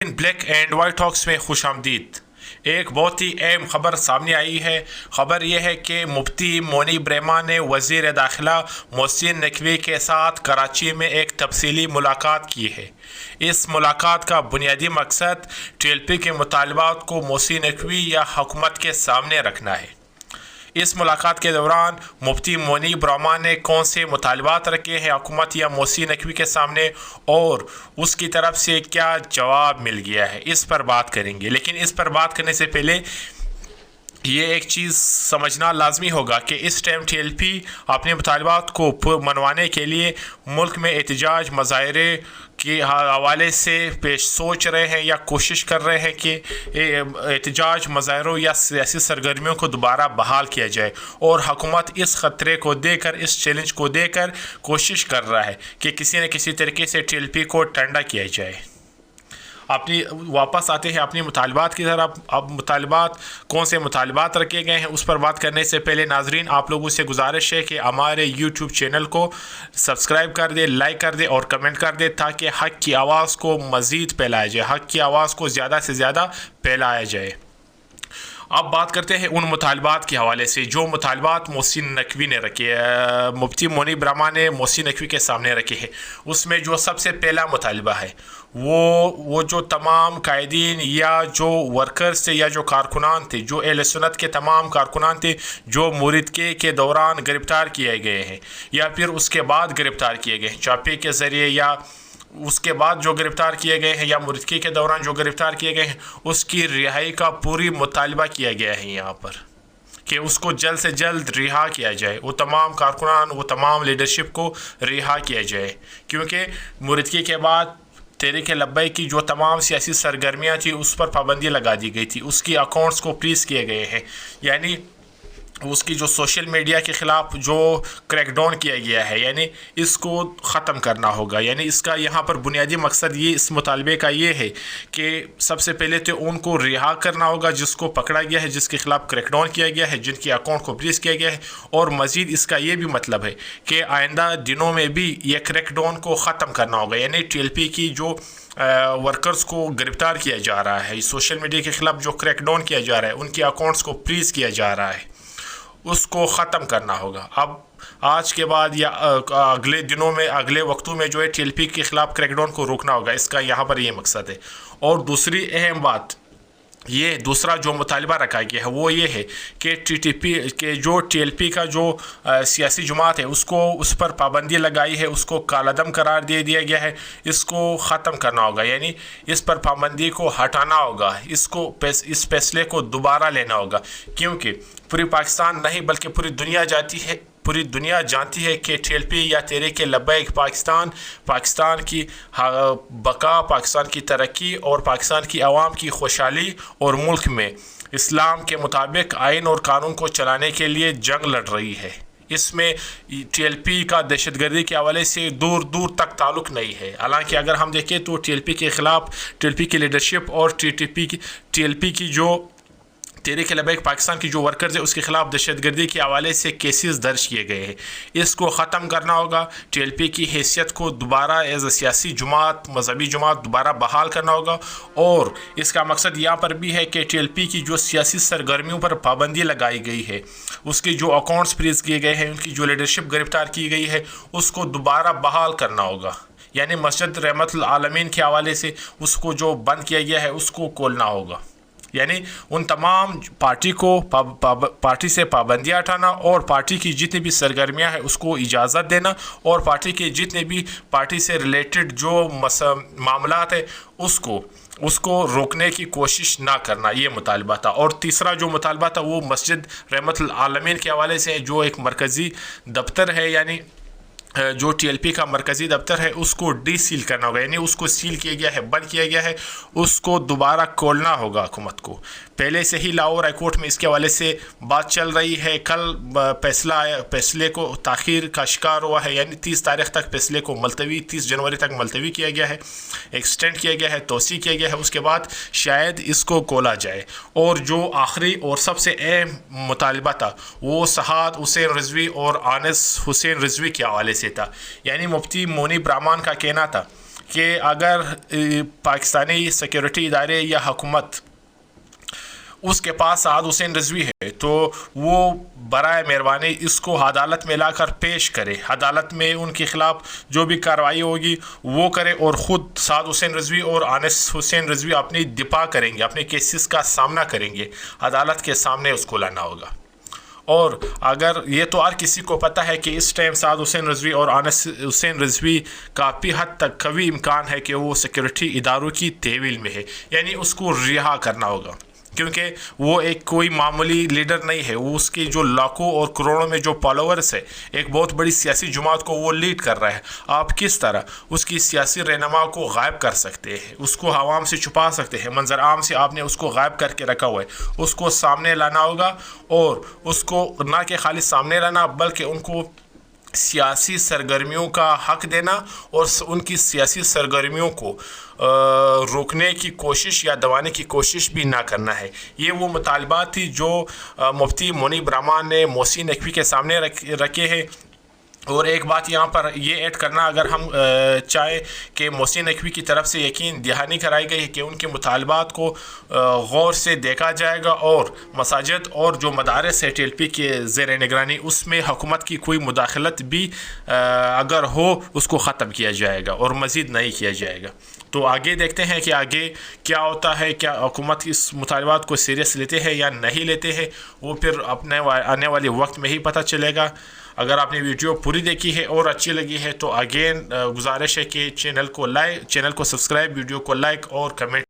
Black and white talks में खुश आमदीद। एक बहुत ही अहम खबर सामने आई है। खबर यह है कि मुफ्ती मोनीब रहमान ने वज़ीर दाखिला मोहसिन नकवी के साथ कराची में एक तफसीली मुलाकात की है। इस मुलाकात का बुनियादी मकसद TLP के मुतालबात को मोहसिन नकवी या हुकूमत के सामने रखना है। इस मुलाकात के दौरान मुफ्ती मोनीब रहमान ने कौन से मुतालबात रखे हैं हुकूमत या मोहसिन नकवी के सामने और उसकी तरफ से क्या जवाब मिल गया है, इस पर बात करेंगे। लेकिन इस पर बात करने से पहले ये एक चीज़ समझना लाजमी होगा कि इस टाइम TLP अपने मुतालबात को मनवाने के लिए मुल्क में एहतजाज मुजाहरे के हवाले से पेश सोच रहे हैं या कोशिश कर रहे हैं कि एहतजाज मुजाहरों या सियासी सरगर्मियों को दोबारा बहाल किया जाए। और हुकूमत इस ख़तरे को देकर, इस चैलेंज को देकर कोशिश कर रहा है कि किसी न किसी तरीके से TLP को ठंडा किया जाए। अपनी वापस आते हैं अपनी मुतालबात की तरफ। अब मुतालबात कौन से मुतालबात रखे गए हैं उस पर बात करने से पहले नाजरीन आप लोगों से गुजारिश है कि हमारे YouTube चैनल को सब्सक्राइब कर दे, लाइक कर दे और कमेंट कर दे ताकि हक़ की आवाज़ को मज़ीद फैलाया जाए, हक़ की आवाज़ को ज़्यादा से ज़्यादा फैलाया जाए। अब बात करते हैं उन मुतालबात के हवाले से जो मुतालबात मोहसिन नकवी ने रखे, मुफ्ती मोनीब रहमान ने मोहसिन नकवी के सामने रखे हैं। उसमें जो सबसे पहला मुतालबा है वो जो तमाम कायदीन या जो वर्कर्स थे या जो कारकुनान थे, जो अहले सुन्नत के तमाम कारकुनान थे जो मुरीदके के दौरान गिरफ़्तार किए गए हैं या फिर उसके बाद गिरफ़्तार किए गए हैं चापे के ज़रिए या उसके बाद जो गिरफ़्तार किए गए हैं या मुरीदकी के दौरान जो गिरफ़्तार किए गए हैं, उसकी रिहाई का पूरी मुतालबा किया गया है यहाँ पर कि उसको जल्द से जल्द रिहा किया जाए। वो तमाम कारकुनान, वो तमाम लीडरशिप को रिहा किया जाए क्योंकि मुरीदकी के बाद तहरीक लब्बैक की जो तमाम सियासी सरगर्मियाँ थी उस पर पाबंदी लगा दी गई थी, उसकी अकाउंट्स को फ्रीज़ किए गए हैं। यानी उसकी जो सोशल मीडिया के ख़िलाफ़ जो क्रैकडाउन किया गया है, यानी इसको ख़त्म करना होगा। यानी इसका यहाँ पर बुनियादी मकसद ये इस मुतालबे का ये है कि सबसे पहले तो उनको रिहा करना होगा जिसको पकड़ा गया है, जिसके ख़िलाफ़ क्रैकडाउन किया गया है, जिनकी अकाउंट को फ्रीज़ किया गया है। और मज़ीद इसका ये भी मतलब है कि आइंदा दिनों में भी ये क्रैकडाउन को ख़त्म करना होगा। यानी TLP की जो वर्कर्स को गिरफ़्तार किया जा रहा है, सोशल मीडिया के ख़िलाफ़ जो क्रैकडाउन किया जा रहा है, उनकी अकाउंट्स को फ्रीज़ किया जा रहा है, उसको ख़त्म करना होगा। अब आज के बाद या अगले दिनों में, अगले वक्तों में जो है TLP के ख़िलाफ़ क्रैकडाउन को रोकना होगा। इसका यहाँ पर ये मकसद है। और दूसरी अहम बात, ये दूसरा जो मुतालबा रखा गया है वो ये है कि TTP के जो TLP का जो सियासी जमात है उसको, उस पर पाबंदी लगाई है, उसको कालादम करार दे दिया गया है, इसको ख़त्म करना होगा। यानी इस पर पाबंदी को हटाना होगा, इस फैसले को दोबारा लेना होगा क्योंकि पूरी पाकिस्तान नहीं बल्कि पूरी दुनिया जानती है कि TLP या तहरीक लब्बैक पाकिस्तान की बका, पाकिस्तान की तरक्की और पाकिस्तान की आवाम की खुशहाली और मुल्क में इस्लाम के मुताबिक आइन और कानून को चलाने के लिए जंग लड़ रही है। इसमें TLP का दहशतगर्दी के हवाले से दूर दूर तक ताल्लुक़ नहीं है। हालांकि अगर हम देखें तो TLP के ख़िलाफ़, TLP की लीडरशिप और TLP की जो तहरीक लब्बैक पाकिस्तान की जो वर्कर्स है उसके ख़िलाफ़ दहशतगर्दी के हवाले से केसेस दर्ज किए गए हैं। इसको ख़त्म करना होगा। TLP की हैसियत को दोबारा एज अ सियासी जमात, मजहबी जमात दोबारा बहाल करना होगा। और इसका मकसद यहाँ पर भी है कि TLP की जो सियासी सरगर्मियों पर पाबंदी लगाई गई है, उसके जो अकाउंट्स फ्रीज़ किए गए हैं, उनकी जो लीडरशिप गिरफ़्तार की गई है, उसको दोबारा बहाल करना होगा। यानी मस्जिद रहमतुल आलमीन के हवाले से उसको जो बंद किया गया है उसको खोलना होगा। यानी उन तमाम पार्टी से पाबंदियाँ हटाना और पार्टी की जितनी भी सरगर्मियाँ हैं उसको इजाज़त देना और पार्टी के जितने भी पार्टी से रिलेटेड जो मामलात है उसको रोकने की कोशिश ना करना, ये मुतालबा था। और तीसरा जो मुतालबा था वो मस्जिद रहमतुल आलमीन के हवाले से जो एक मरकज़ी दफ्तर है, यानी जो TLP का मरकज़ी दफ्तर है उसको सील करना होगा। यानी उसको सील किया गया है, बंद किया गया है, उसको दोबारा खोलना होगा हुकूमत को। पहले से ही लाहौर हाई कोर्ट में इसके हवाले से बात चल रही है। कल फैसले को ताख़ीर का शिकार हुआ है, यानी 30 तारीख़ तक फैसले को 30 जनवरी तक मुलतवी किया गया है, एक्सटेंड किया गया है, तोसी किया गया है। उसके बाद शायद इसको खोला जाए। और जो आखिरी और सबसे अहम मुतालबा था वो सआद हुसैन रिजवी और आनिस हुसैन रिजवी के हवाले से था। यानी मुफ्ती मोनीब रहमान का कहना था کہ اگر پاکستانی سیکورٹی ادارے یا حکومت اس کے پاس سعد حسین رضوی ہے تو وہ برائے مہربانی اس کو عدالت میں لا کر پیش کرے، عدالت میں ان کے خلاف جو بھی کارروائی ہوگی وہ کرے، اور خود سعد حسین رضوی اور انس حسین رضوی اپنی دفاع کریں گے، اپنے کیسز کا سامنا کریں گے، عدالت کے سامنے اس کو لانا ہوگا۔ اور اگر یہ تو ہر کسی کو پتہ ہے کہ اس ٹائم سعد حسین رضوی اور انس حسین رضوی کافی حد تک قوی امکان ہے کہ وہ سیکورٹی اداروں کی تحویل میں ہے، یعنی اس کو رہا کرنا ہوگا، کیونکہ وہ ایک کوئی معمولی لیڈر نہیں ہے، وہ اس کی جو لاکھوں اور کروڑوں میں جو فالوورز ہے، ایک بہت بڑی سیاسی جماعت کو وہ لیڈ کر رہا ہے۔ آپ کس طرح اس کی سیاسی رہنما کو غائب کر سکتے ہیں، اس کو عوام سے چھپا سکتے ہیں، منظر عام سے آپ نے اس کو غائب کر کے رکھا ہوا ہے، اس کو سامنے لانا ہوگا، اور اس کو نہ کہ خالی سامنے لانا بلکہ ان کو سیاسی سرگرمیوں کا حق دینا اور ان کی سیاسی سرگرمیوں کو روکنے کی کوشش یا دبانے کی کوشش بھی نہ کرنا ہے۔ یہ وہ مطالبات تھی جو مفتی منیب رحمان نے محسن نقوی کے سامنے رکھے ہیں۔ اور ایک بات یہاں پر یہ ایڈ کرنا، اگر ہم چاہیں کہ محسن نقوی کی طرف سے یقین دہانی کرائی گئی ہے کہ ان کے مطالبات کو غور سے دیکھا جائے گا، اور مساجد اور جو مدارس ہے ٹی ایل پی کے زیر نگرانی اس میں حکومت کی کوئی مداخلت بھی اگر ہو اس کو ختم کیا جائے گا اور مزید نہیں کیا جائے گا۔ تو آگے دیکھتے ہیں کہ آگے کیا ہوتا ہے، کیا حکومت اس مطالبات کو سیریس لیتے ہیں یا نہیں لیتے ہیں، وہ پھر اپنے آنے والے وقت میں ہی پتہ چلے گا۔ اگر آپ نے ویڈیو پوری دیکھی ہے اور اچھی لگی ہے تو اگین گزارش ہے کہ چینل کو سبسکرائب، ویڈیو کو لائک اور کمنٹ